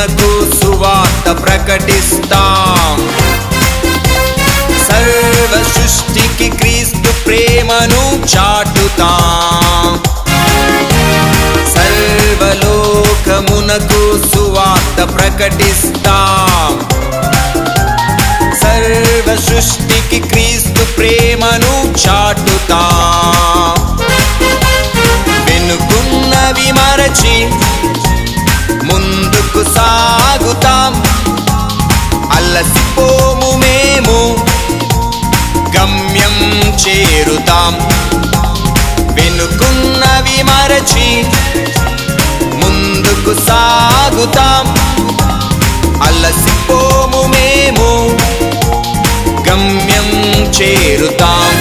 లోకమునకు సువార్త ప్రకటిస్తాం. సర్వ సృష్టికి క్రీస్తు ప్రేమను చాటుతాం. సర్వలోకమునకు సువార్త ప్రకటిస్తాం. సర్వ సృష్టికి క్రీస్తు ప్రేమను చాటుతాం. వెనుకున్నవి మరచి ముందుకు సాగుతాం. అలసిపోము మేము గమ్యం చేరుతాం. వెనుకున్నవి మరచి ముందుకు సాగుతాం. అలసిపోము మేము గమ్యం చేరుతాం.